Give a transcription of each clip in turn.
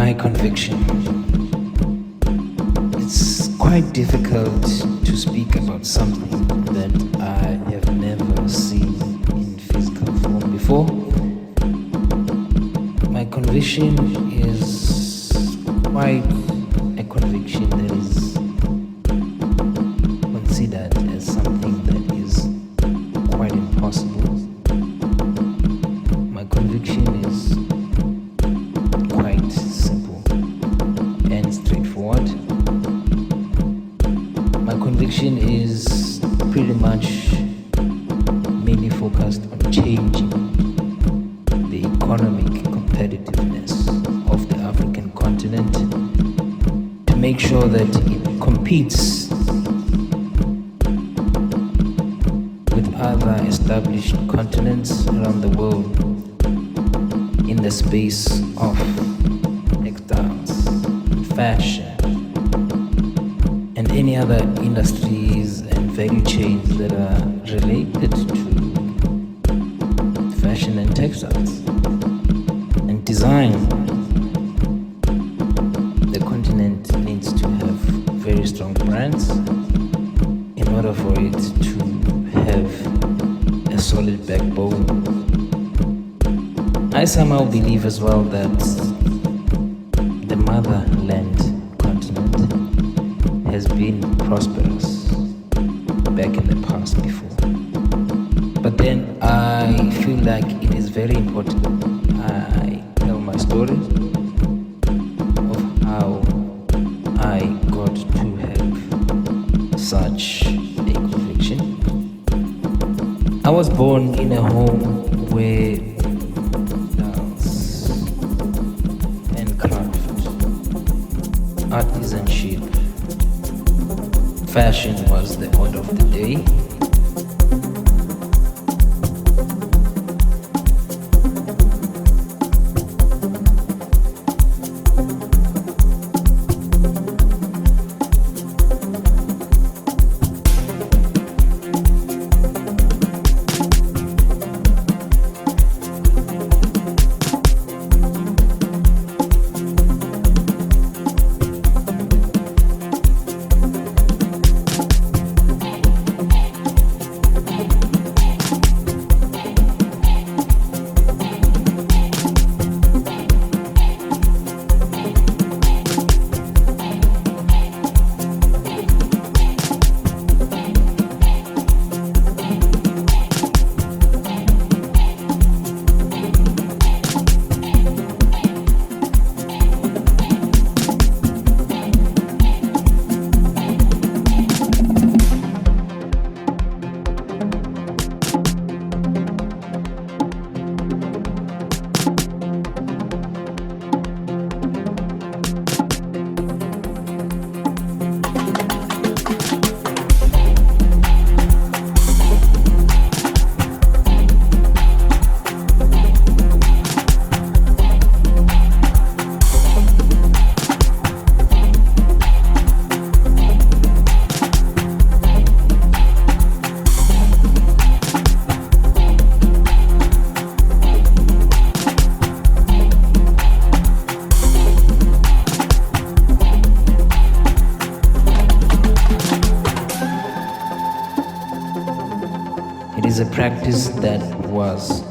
My conviction. It's quite difficult to speak about something that I have never seen in physical form before. My conviction is quite a conviction that is considered as something that is quite impossible. My conviction is quite simple and straightforward. My conviction is pretty much mainly focused on changing the economic competitiveness of the African continent to make sure that it competes with other established continents around the world in the space of textiles, fashion, and any other industries and value chains that are related to fashion and textiles and design. The continent needs to have very strong brands in order for it to have a solid backbone. I somehow believe as well that the motherland continent has been prosperous back in the past before. But then I feel like it is very important I tell my story of how I got to have such a conviction. I was born in a home where artisanship, fashion was the order of the day. It is a practice that was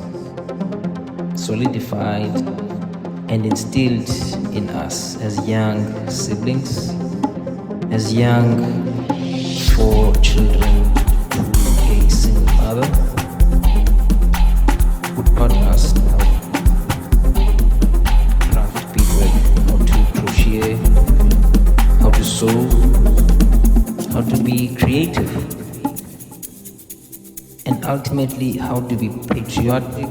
solidified and instilled in us as young siblings, as young four children to a single mother, who taught us how to craft beadwork, how to crochet, how to sew, how to be creative, and ultimately how to be patriotic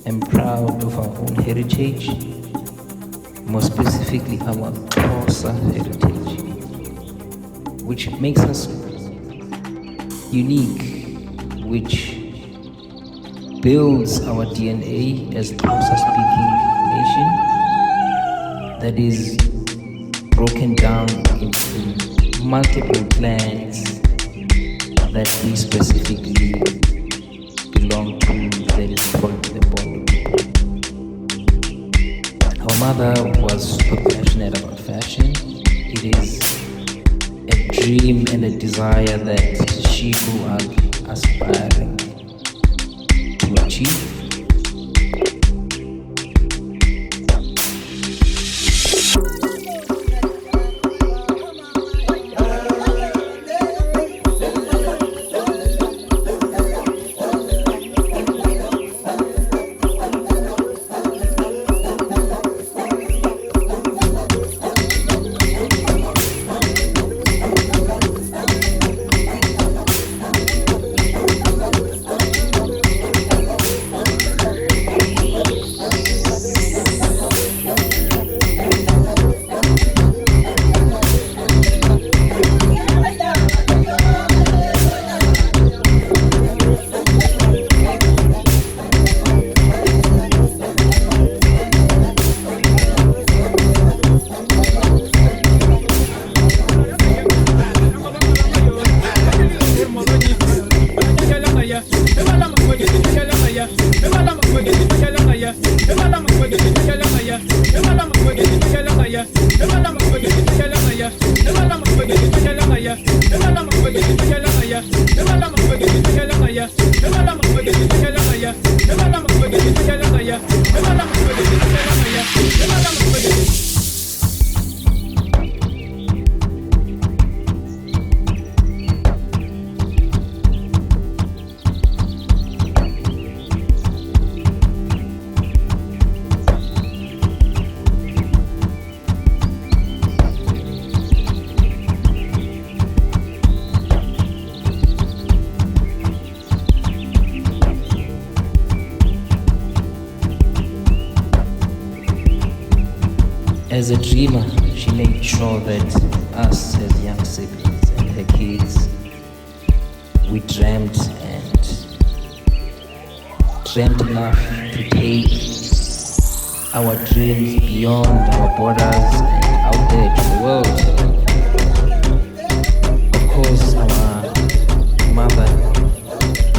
and proud of our own heritage, more specifically our MAXHOSA heritage, which makes us unique, which builds our DNA as a Xhosa-speaking nation that is broken down into multiple clans that we specifically belong to, that is called the Bondo. Our mother was super passionate about fashion. It is a dream and a desire that she grew up aspiring to achieve. As a dreamer, she made sure that us as young siblings and her kids, we dreamt enough to take our dreams beyond our borders and out there to the world. Of course,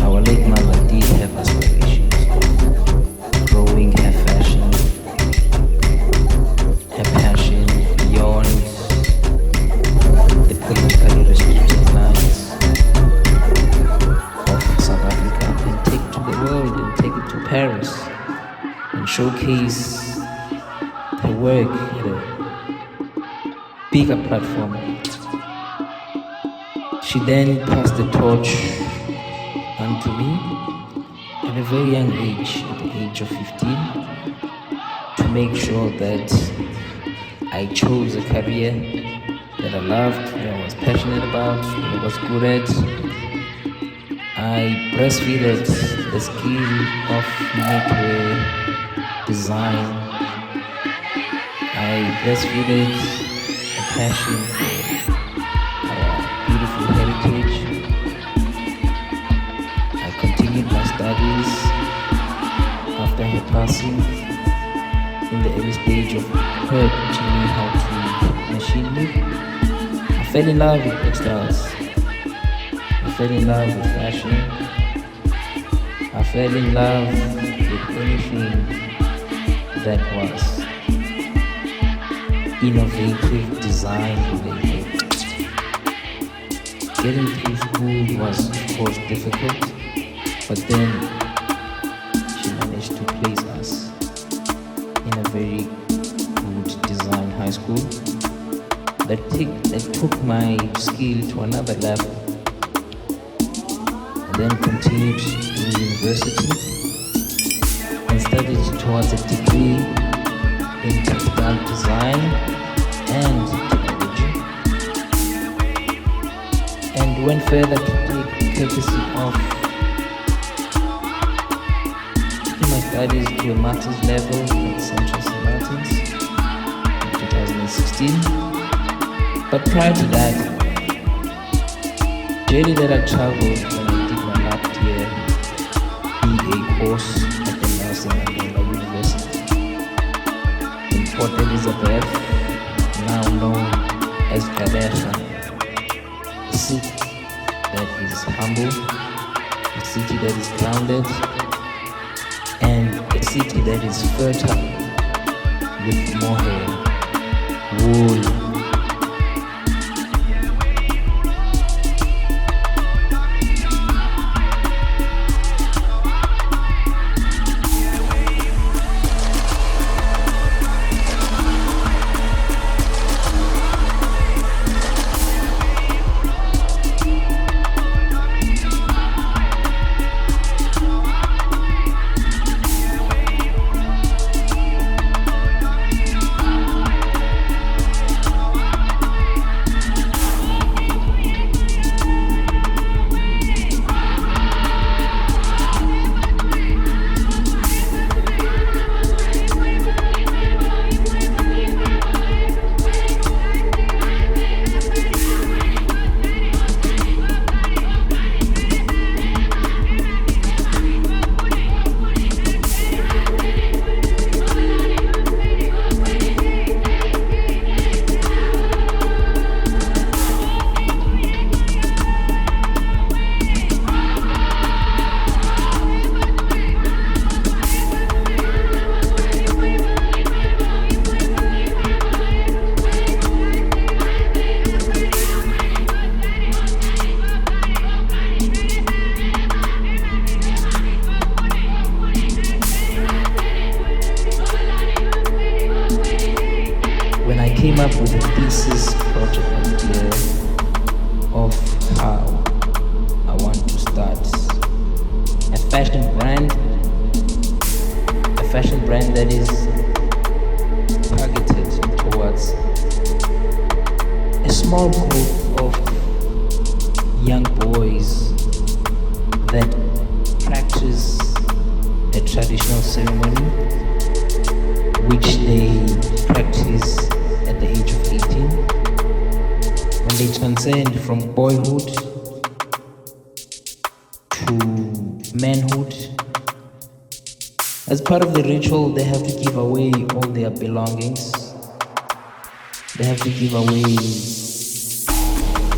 our late mother did have aspirations of growing her fashion, her passion beyond the politically restricted lines of South Africa and take it to the world and take it to Paris and showcase her work at a bigger platform. She then passed the torch onto me at a very young age, at the age of 15, to make sure that I chose a career that I loved, that I was passionate about, that I was good at. I breastfeeded the skill of knitwear design. I breastfeeded a passion for our beautiful heritage. I continued my studies after her passing in the early stage of her teaching me how to machine knit. I fell in love with textiles. I fell in love with fashion. I fell in love with anything that was innovative, design related. Getting through school was of course difficult, but then she managed to place us in a very good design high school that took my skill to another level. I then continued to university and studied towards a degree in textile design and technology, and went further to take courtesy of my studies to a master's level at Central St. Martins in 2016. But prior to that, journey that I traveled when I did my last year BA course at the Nelson Mandela University in Port Elizabeth, now known as Gqeberha, a city that is humble, a city that is grounded, and a city that is fertile with more hair, wool. Came up with a thesis project idea of how I want to start a fashion brand that is targeted towards a small group of young boys that practice a traditional ceremony which they practice at the age of 18, when they transcend from boyhood to manhood. As part of the ritual, they have to give away all their belongings. They have to give away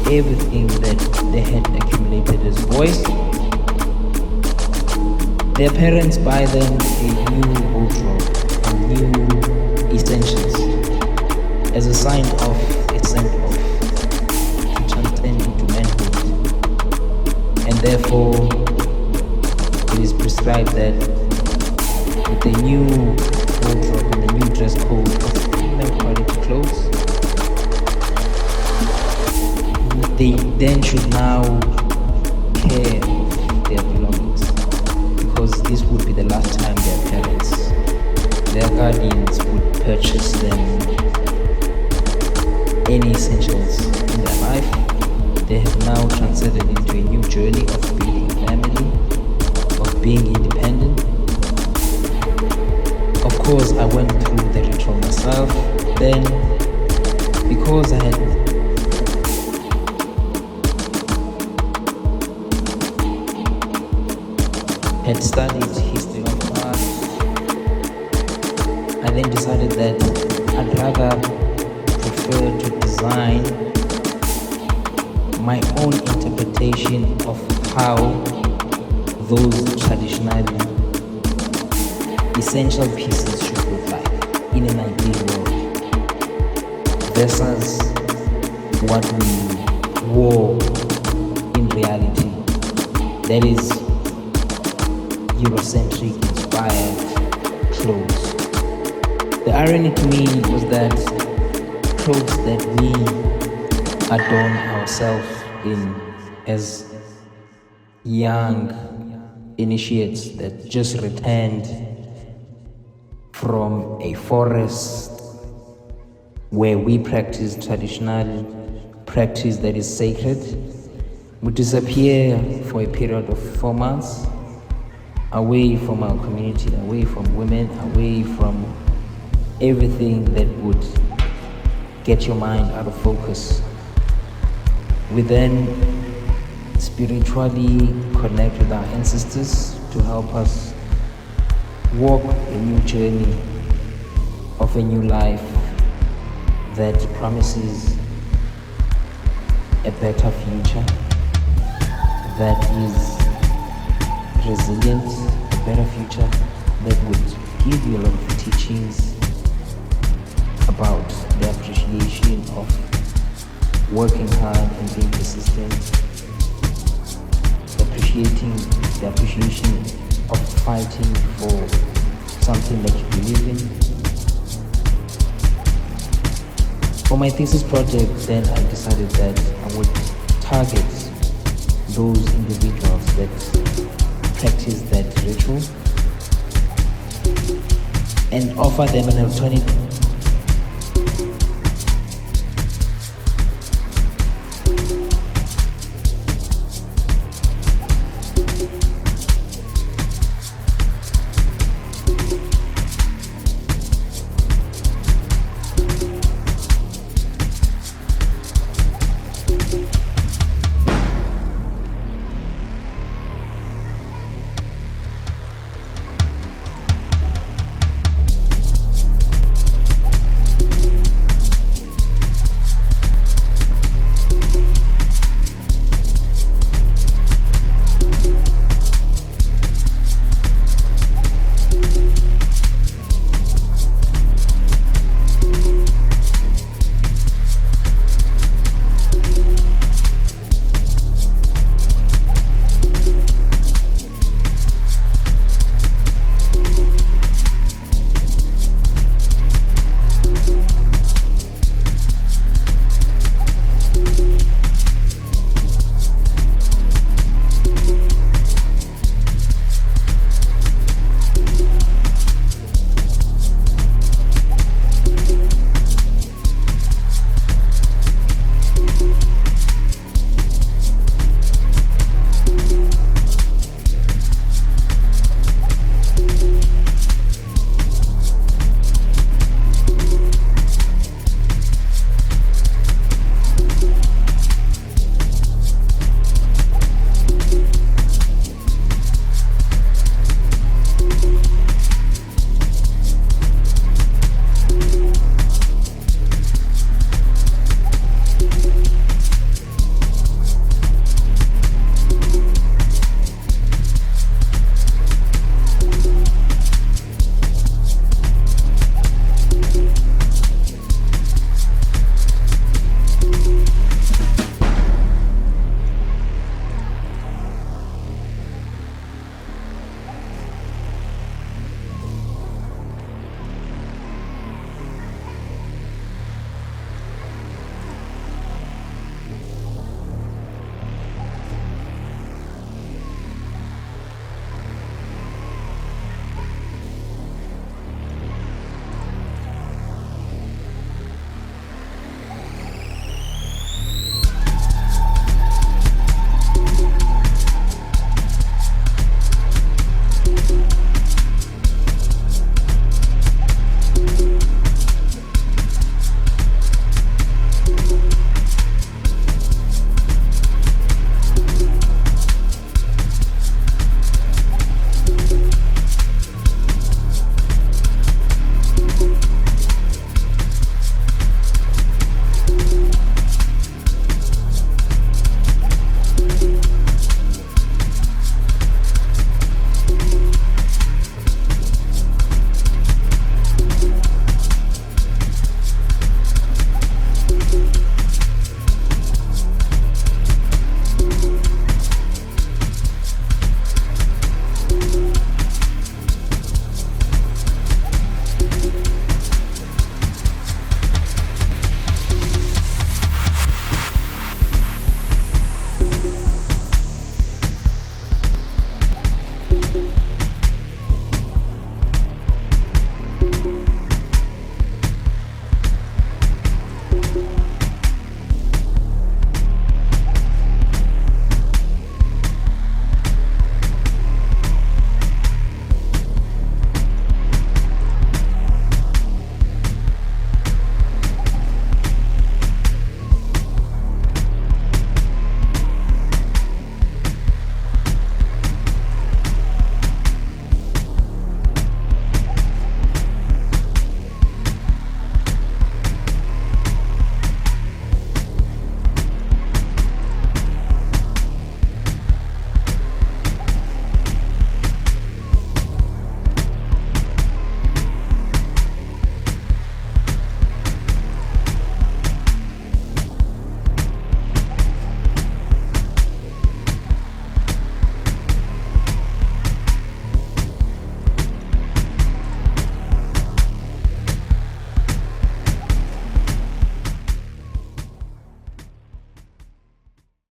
everything that they had accumulated as boys. Their parents buy them a new wardrobe, a new essentials, as a sign of a send-off to transcend into manhood. And therefore, it is prescribed that with the new wardrobe and the new dress code of female quality clothes, they then should now care of their belongings, because this would be the last time their parents, their guardians, would purchase them any essentials in their life. They have now transcended into a new journey of building a family, of being independent. Of course, I went through the ritual myself. Then, because I had studied history of art, I then decided that I'd rather prefer to design my own interpretation of how those traditional essential pieces should look like in an ideal world versus what we wore in reality, that is Eurocentric inspired clothes. The irony to me was that clothes that we adorn ourselves in as young initiates that just returned from a forest where we practice traditional practice that is sacred, would disappear for a period of 4 months, away from our community, away from women, away from everything that would get your mind out of focus. We then spiritually connect with our ancestors to help us walk a new journey of a new life that promises a better future, that is resilient, a better future that would give you a lot of teachings about the appreciation of working hard and being persistent, the appreciation of fighting for something that you believe in. For my thesis project, then I decided that I would target those individuals that practice that ritual and offer them an